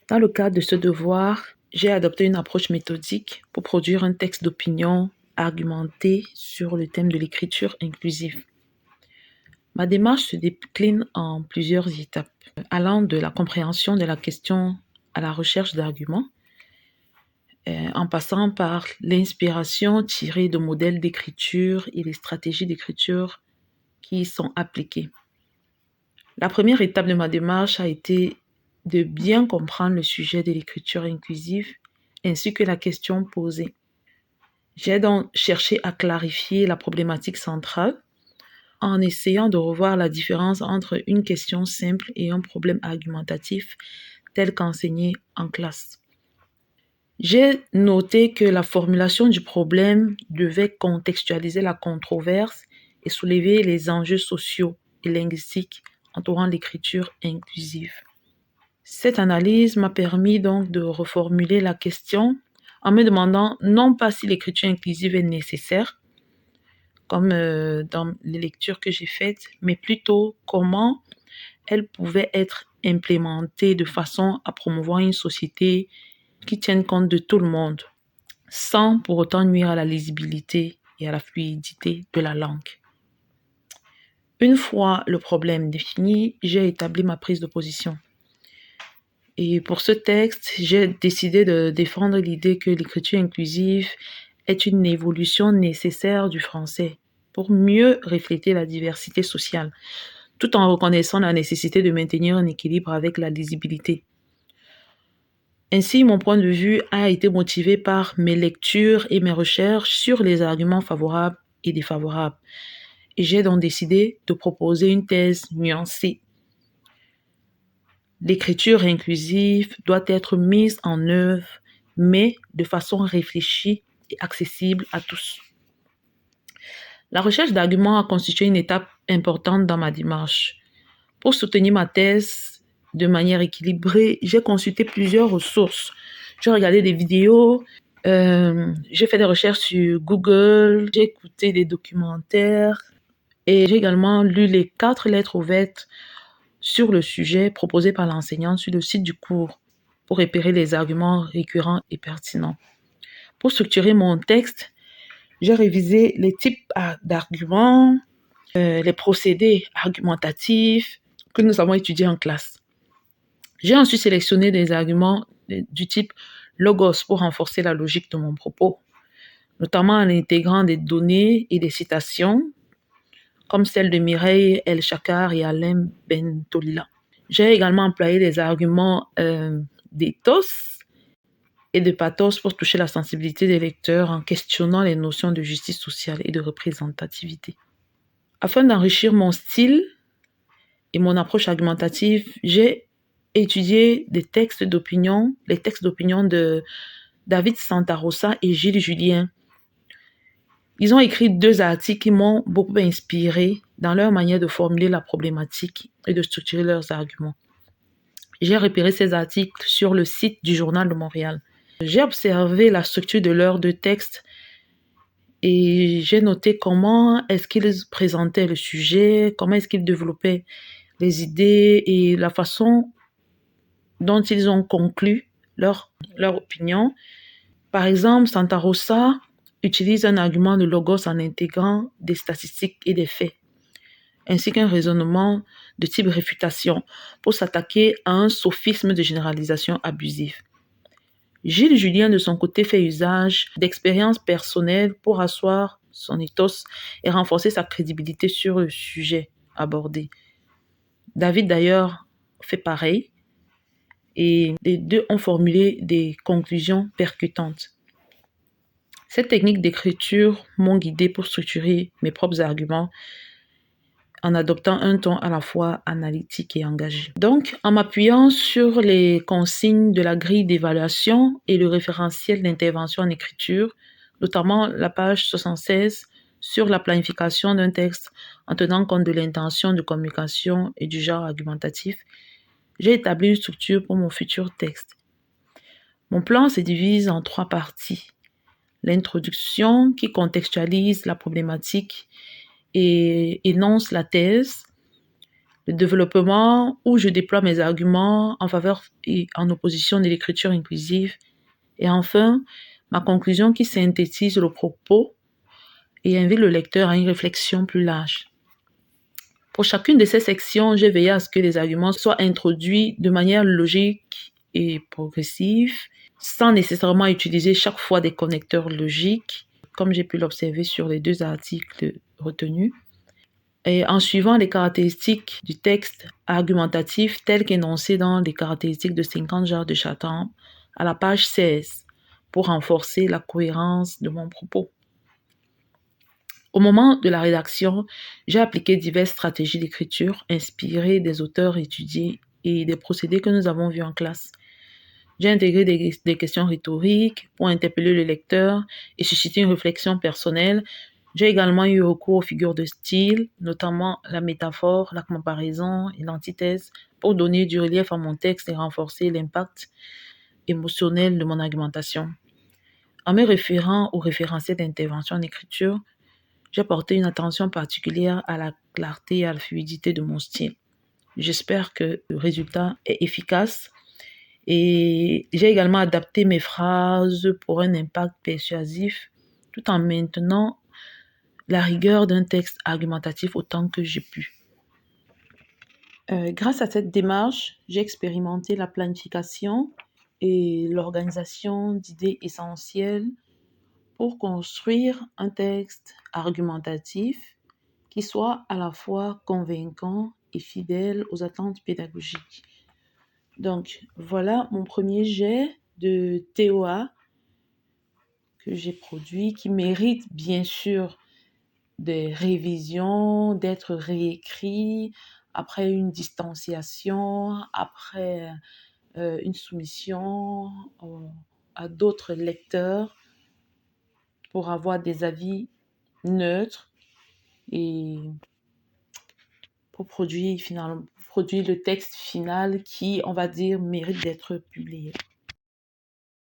Dans le cadre de ce devoir, j'ai adopté une approche méthodique pour produire un texte d'opinion argumenté sur le thème de l'écriture inclusive. Ma démarche se décline en plusieurs étapes, allant de la compréhension de la question à la recherche d'arguments, en passant par l'inspiration tirée de modèles d'écriture et les stratégies d'écriture qui y sont appliquées. La première étape de ma démarche a été de bien comprendre le sujet de l'écriture inclusive ainsi que la question posée. J'ai donc cherché à clarifier la problématique centrale en essayant de revoir la différence entre une question simple et un problème argumentatif tel qu'enseigné en classe. J'ai noté que la formulation du problème devait contextualiser la controverse et soulever les enjeux sociaux et linguistiques entourant l'écriture inclusive. Cette analyse m'a permis donc de reformuler la question en me demandant non pas si l'écriture inclusive est nécessaire, comme dans les lectures que j'ai faites, mais plutôt comment elle pouvait être implémentée de façon à promouvoir une société qui tienne compte de tout le monde, sans pour autant nuire à la lisibilité et à la fluidité de la langue. Une fois le problème défini, j'ai établi ma prise de position. Et pour ce texte, j'ai décidé de défendre l'idée que l'écriture inclusive est une évolution nécessaire du français pour mieux refléter la diversité sociale, tout en reconnaissant la nécessité de maintenir un équilibre avec la lisibilité. Ainsi, mon point de vue a été motivé par mes lectures et mes recherches sur les arguments favorables et défavorables. Et j'ai donc décidé de proposer une thèse nuancée. L'écriture inclusive doit être mise en œuvre, mais de façon réfléchie et accessible à tous. La recherche d'arguments a constitué une étape importante dans ma démarche. Pour soutenir ma thèse de manière équilibrée, j'ai consulté plusieurs ressources. J'ai regardé des vidéos, j'ai fait des recherches sur Google, j'ai écouté des documentaires et j'ai également lu les 4 lettres ouvertes sur le sujet proposées par l'enseignant sur le site du cours pour repérer les arguments récurrents et pertinents. Pour structurer mon texte, j'ai révisé les types d'arguments, les procédés argumentatifs que nous avons étudiés en classe. J'ai ensuite sélectionné des arguments du type logos pour renforcer la logique de mon propos, notamment en intégrant des données et des citations comme celles de Mireille El-Chakar et Alain Bentolila. J'ai également employé des arguments d'éthos et de pathos pour toucher la sensibilité des lecteurs en questionnant les notions de justice sociale et de représentativité. Afin d'enrichir mon style et mon approche argumentative, j'ai étudié les textes d'opinion de David Santarossa et Gilles Julien. Ils ont écrit 2 articles qui m'ont beaucoup inspiré dans leur manière de formuler la problématique et de structurer leurs arguments. J'ai repéré ces articles sur le site du Journal de Montréal. J'ai observé la structure de leurs 2 textes et j'ai noté comment est-ce qu'ils présentaient le sujet, comment est-ce qu'ils développaient les idées et la façon dont ils ont conclu leur opinion. Par exemple, Santarossa utilise un argument de logos en intégrant des statistiques et des faits, ainsi qu'un raisonnement de type réfutation pour s'attaquer à un sophisme de généralisation abusive. Gilles Julien, de son côté, fait usage d'expériences personnelles pour asseoir son ethos et renforcer sa crédibilité sur le sujet abordé. David, d'ailleurs, fait pareil et les 2 ont formulé des conclusions percutantes. Cette technique d'écriture m'a guidée pour structurer mes propres arguments en adoptant un ton à la fois analytique et engagé. Donc, en m'appuyant sur les consignes de la grille d'évaluation et le référentiel d'intervention en écriture, notamment la page 76 sur la planification d'un texte en tenant compte de l'intention de communication et du genre argumentatif, j'ai établi une structure pour mon futur texte. Mon plan se divise en 3 parties. L'introduction qui contextualise la problématique et énonce la thèse, le développement où je déploie mes arguments en faveur et en opposition de l'écriture inclusive, et enfin, ma conclusion qui synthétise le propos et invite le lecteur à une réflexion plus large. Pour chacune de ces sections, j'ai veillé à ce que les arguments soient introduits de manière logique et progressive, sans nécessairement utiliser chaque fois des connecteurs logiques, comme j'ai pu l'observer sur les 2 articles retenus, et en suivant les caractéristiques du texte argumentatif telles qu'énoncées dans les caractéristiques de 50 genres de Chatham à la page 16, pour renforcer la cohérence de mon propos. Au moment de la rédaction, j'ai appliqué diverses stratégies d'écriture inspirées des auteurs étudiés et des procédés que nous avons vus en classe. J'ai intégré des questions rhétoriques pour interpeller le lecteur et susciter une réflexion personnelle. J'ai également eu recours aux figures de style, notamment la métaphore, la comparaison et l'antithèse, pour donner du relief à mon texte et renforcer l'impact émotionnel de mon argumentation. En me référant au référentiel d'intervention en écriture, j'ai porté une attention particulière à la clarté et à la fluidité de mon style. J'espère que le résultat est efficace et j'ai également adapté mes phrases pour un impact persuasif tout en maintenant la rigueur d'un texte argumentatif autant que j'ai pu. Grâce à cette démarche, j'ai expérimenté la planification et l'organisation d'idées essentielles pour construire un texte argumentatif qui soit à la fois convaincant et fidèle aux attentes pédagogiques. Donc, voilà mon premier jet de TOA que j'ai produit, qui mérite bien sûr des révisions, d'être réécrit après une distanciation, après une soumission à d'autres lecteurs pour avoir des avis neutres et pour produire le texte final qui, on va dire, mérite d'être publié.